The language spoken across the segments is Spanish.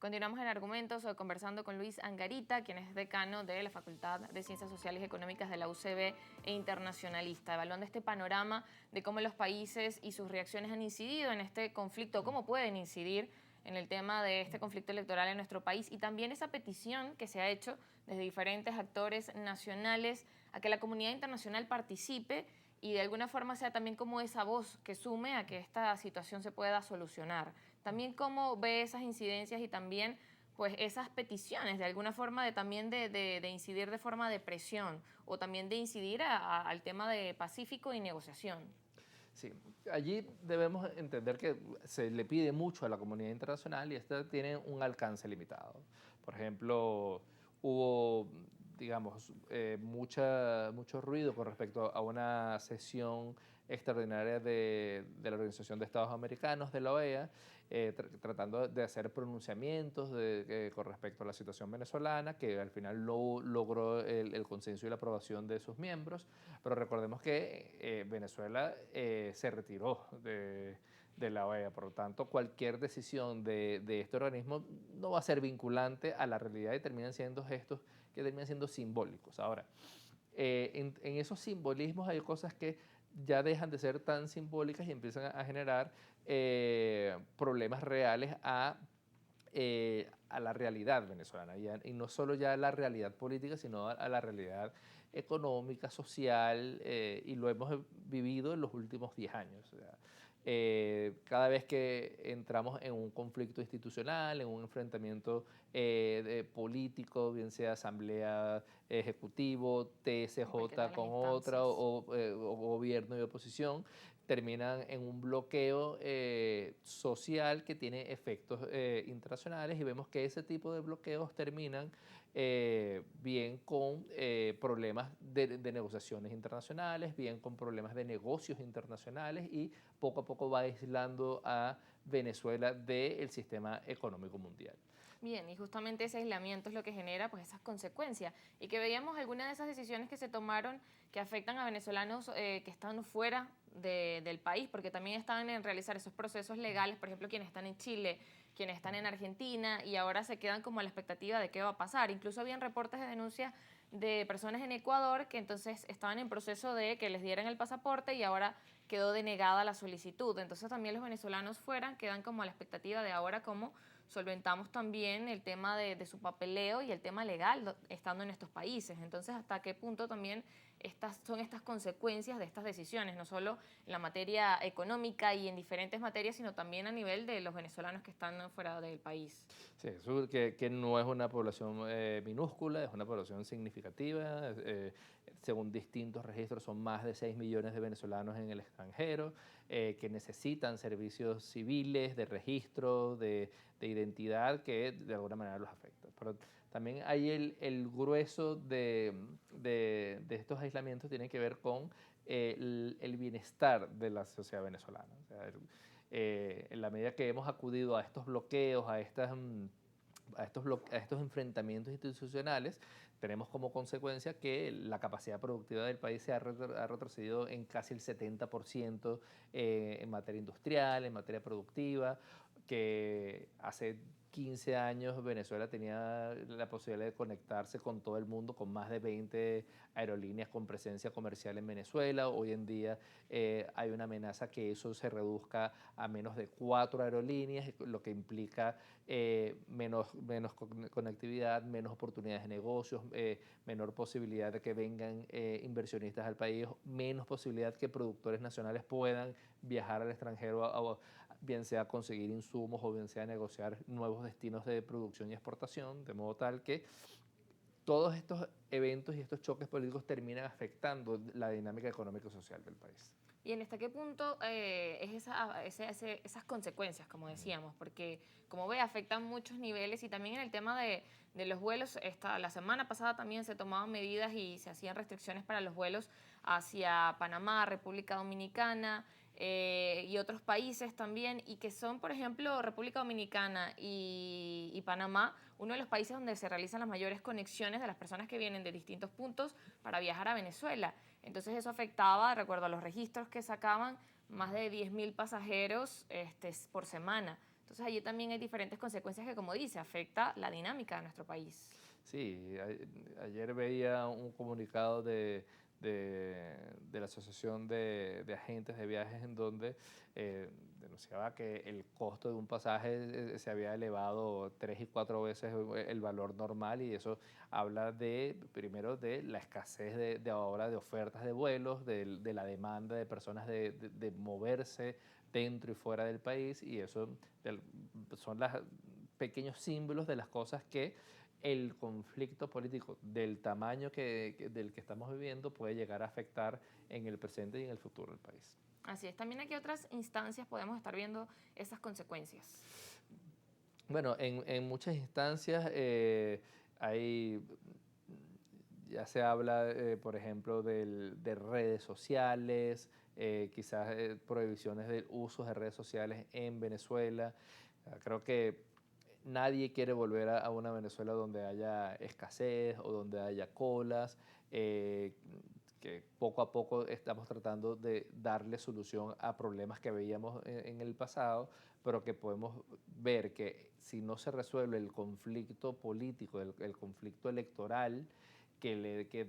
Continuamos en Argumentos conversando con Luis Angarita, quien es decano de la Facultad de Ciencias Sociales y Económicas de la UCB e internacionalista, evaluando este panorama de cómo los países y sus reacciones han incidido en este conflicto, cómo pueden incidir en el tema de este conflicto electoral en nuestro país y también esa petición que se ha hecho desde diferentes actores nacionales a que la comunidad internacional participe y de alguna forma sea también como esa voz que sume a que esta situación se pueda solucionar. También cómo ve esas incidencias y también pues esas peticiones de alguna forma de incidir de forma de presión o también de incidir al tema de pacífico y negociación. Sí, allí debemos entender que se le pide mucho a la comunidad internacional y esta tiene un alcance limitado. Por ejemplo, hubo, digamos, mucho ruido con respecto a una sesión extraordinaria de la Organización de Estados Americanos, de la OEA, tratando de hacer pronunciamientos con respecto a la situación venezolana, que al final no logró el consenso y la aprobación de sus miembros, pero recordemos que Venezuela se retiró de la OEA, por lo tanto cualquier decisión de este organismo no va a ser vinculante a la realidad y terminan siendo gestos que terminan siendo simbólicos. Ahora, en esos simbolismos hay cosas que ya dejan de ser tan simbólicas y empiezan a generar problemas reales a la realidad venezolana y no solo ya a la realidad política, sino a la realidad económica, social, y lo hemos vivido en los últimos 10 años. O sea, cada vez que entramos en un conflicto institucional, en un enfrentamiento político, bien sea asamblea ejecutivo, En cualquiera TSJ de las con otra instancias. o gobierno y oposición, terminan en un bloqueo social que tiene efectos internacionales y vemos que ese tipo de bloqueos terminan bien con problemas de negociaciones internacionales, bien con problemas de negocios internacionales y poco a poco va aislando a Venezuela del sistema económico mundial. Bien, y justamente ese aislamiento es lo que genera pues esas consecuencias y que veíamos algunas de esas decisiones que se tomaron que afectan a venezolanos que están fuera del país, porque también estaban en realizar esos procesos legales, por ejemplo, quienes están en Chile, quienes están en Argentina y ahora se quedan como a la expectativa de qué va a pasar. Incluso habían reportes de denuncias de personas en Ecuador que entonces estaban en proceso de que les dieran el pasaporte y ahora quedó denegada la solicitud. Entonces también los venezolanos fuera quedan como a la expectativa de ahora cómo solventamos también el tema de su papeleo y el tema legal estando en estos países. Entonces, ¿hasta qué punto también son estas consecuencias de estas decisiones? No solo en la materia económica y en diferentes materias, sino también a nivel de los venezolanos que están fuera del país. Sí, eso que no es una población minúscula, es una población significativa. Según distintos registros, son más de 6 millones de venezolanos en el extranjero que necesitan servicios civiles, de registro, de identidad que de alguna manera los afecta. Pero también hay el grueso de estos aislamientos tiene que ver con el bienestar de la sociedad venezolana. O sea, en la medida que hemos acudido a estos bloqueos, a estos enfrentamientos institucionales, tenemos como consecuencia que la capacidad productiva del país ha retrocedido en casi el 70% en materia industrial, en materia productiva, que hace 15 años Venezuela tenía la posibilidad de conectarse con todo el mundo, con más de 20 aerolíneas con presencia comercial en Venezuela. Hoy en día hay una amenaza que eso se reduzca a menos de 4 aerolíneas, lo que implica menos conectividad, menos oportunidades de negocios, menor posibilidad de que vengan inversionistas al país, menos posibilidad que productores nacionales puedan viajar al extranjero, bien sea conseguir insumos o bien sea negociar nuevos destinos de producción y exportación, de modo tal que todos estos eventos y estos choques políticos terminan afectando la dinámica económica y social del país. ¿Y en hasta qué punto es esas consecuencias, como decíamos? Porque, como ve, afectan muchos niveles y también en el tema de los vuelos, la semana pasada también se tomaban medidas y se hacían restricciones para los vuelos hacia Panamá, República Dominicana y otros países también, y que son, por ejemplo, República Dominicana y Panamá, uno de los países donde se realizan las mayores conexiones de las personas que vienen de distintos puntos para viajar a Venezuela. Entonces eso afectaba, recuerdo a los registros que sacaban, más de 10.000 pasajeros por semana. Entonces allí también hay diferentes consecuencias que, como dice, afecta la dinámica de nuestro país. Sí, ayer veía un comunicado de la Asociación de Agentes de Viajes en donde denunciaba que el costo de un pasaje se había elevado 3 y 4 veces el valor normal, y eso habla primero de la escasez de ahora de ofertas de vuelos, de la demanda de personas de moverse dentro y fuera del país, y eso son los pequeños símbolos de las cosas que el conflicto político del tamaño del que estamos viviendo puede llegar a afectar en el presente y en el futuro del país. Así es, también aquí otras instancias podemos estar viendo esas consecuencias. Bueno, en muchas instancias hay, ya se habla, por ejemplo, de redes sociales, quizás prohibiciones del uso de redes sociales en Venezuela. Creo que nadie quiere volver a una Venezuela donde haya escasez o donde haya colas, eh, que poco a poco estamos tratando de darle solución a problemas que veíamos en el pasado, pero que podemos ver que si no se resuelve el conflicto político, el conflicto electoral, que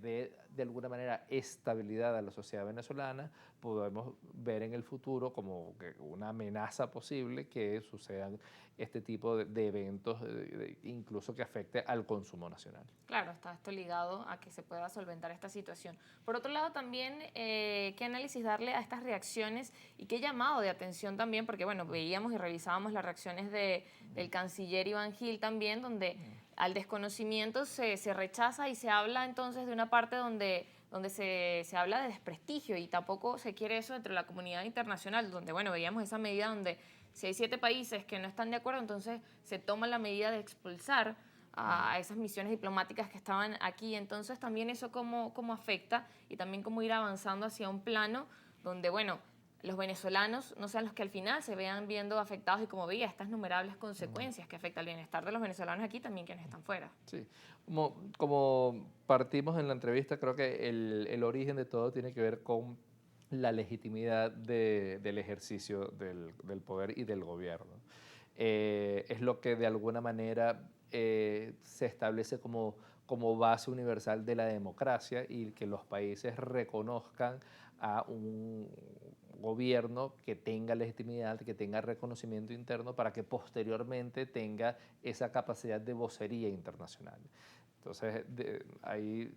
dé de alguna manera estabilidad a la sociedad venezolana, podemos ver en el futuro como que una amenaza posible que sucedan este tipo de eventos, incluso que afecte al consumo nacional. Claro, está esto ligado a que se pueda solventar esta situación. Por otro lado, también, ¿qué análisis darle a estas reacciones y qué llamado de atención también? Porque, bueno, veíamos y revisábamos las reacciones del canciller Iván Gil también, donde al desconocimiento se rechaza y se habla entonces de una parte donde se habla de desprestigio, y tampoco se quiere eso dentro de la comunidad internacional, donde, bueno, veíamos esa medida donde si hay 7 países que no están de acuerdo, entonces se toma la medida de expulsar a esas misiones diplomáticas que estaban aquí. Entonces también eso cómo afecta, y también cómo ir avanzando hacia un plano donde, bueno, los venezolanos no sean los que al final se vean viendo afectados, y como veía, estas innumerables consecuencias que afecta el bienestar de los venezolanos aquí, también quienes están fuera. Sí, como partimos en la entrevista, creo que el origen de todo tiene que ver con la legitimidad del ejercicio del poder y del gobierno. Es lo que de alguna manera se establece como base universal de la democracia, y que los países reconozcan a un gobierno que tenga legitimidad, que tenga reconocimiento interno, para que posteriormente tenga esa capacidad de vocería internacional. Entonces, ahí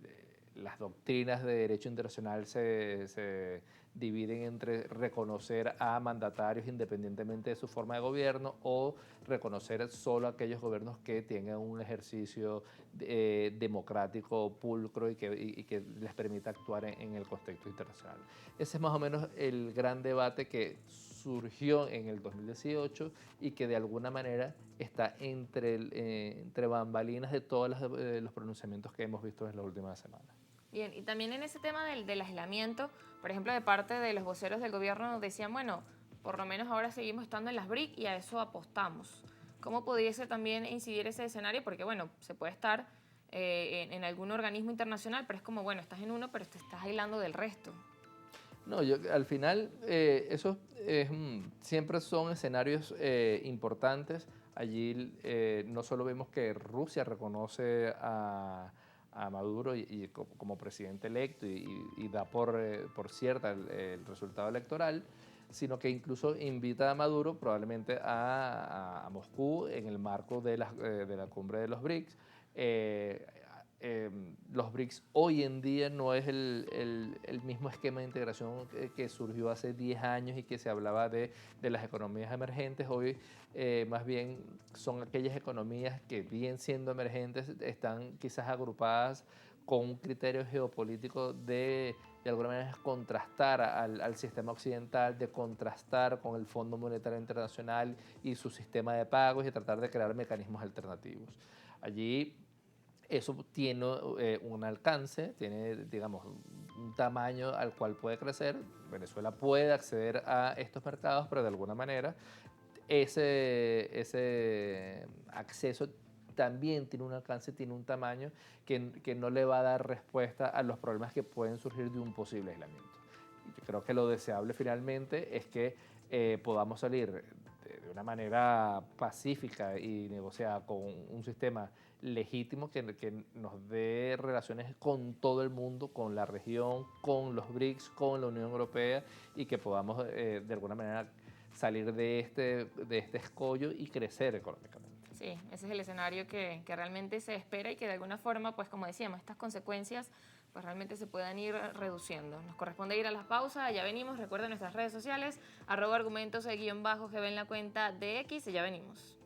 las doctrinas de derecho internacional se dividen entre reconocer a mandatarios independientemente de su forma de gobierno, o reconocer solo aquellos gobiernos que tengan un ejercicio democrático pulcro y que les permita actuar en el contexto internacional. Ese es más o menos el gran debate que surgió en el 2018 y que de alguna manera está entre bambalinas de todos los pronunciamientos que hemos visto en las últimas semanas. Bien, y también en ese tema del aislamiento, por ejemplo, de parte de los voceros del gobierno decían, bueno, por lo menos ahora seguimos estando en las BRIC y a eso apostamos. ¿Cómo pudiese también incidir ese escenario? Porque, bueno, se puede estar en algún organismo internacional, pero es como, bueno, estás en uno, pero te estás aislando del resto. No, al final, esos siempre son escenarios importantes. Allí no solo vemos que Rusia reconoce a Maduro como presidente electo y da por cierta el resultado electoral, sino que incluso invita a Maduro probablemente a Moscú en el marco de la cumbre de los BRICS. eh, los BRICS hoy en día no es el mismo esquema de integración que surgió hace 10 años y que se hablaba de las economías emergentes. Hoy más bien son aquellas economías que, bien siendo emergentes, están quizás agrupadas con un criterio geopolítico de alguna manera contrastar al sistema occidental, de contrastar con el Fondo Monetario Internacional y su sistema de pagos, y tratar de crear mecanismos alternativos. Allí eso tiene un alcance, tiene, digamos, un tamaño al cual puede crecer. Venezuela puede acceder a estos mercados, pero de alguna manera ese acceso también tiene un alcance, tiene un tamaño que no le va a dar respuesta a los problemas que pueden surgir de un posible aislamiento. Yo creo que lo deseable finalmente es que podamos salir de una manera pacífica y negociada con un sistema legítimo que nos dé relaciones con todo el mundo, con la región, con los BRICS, con la Unión Europea y que podamos de alguna manera salir de este escollo y crecer económicamente. Sí, ese es el escenario que realmente se espera y que de alguna forma, pues como decíamos, estas consecuencias pues realmente se puedan ir reduciendo. Nos corresponde ir a la pausa, ya venimos, recuerden nuestras redes sociales, @argumentos_gb en la cuenta de X y ya venimos.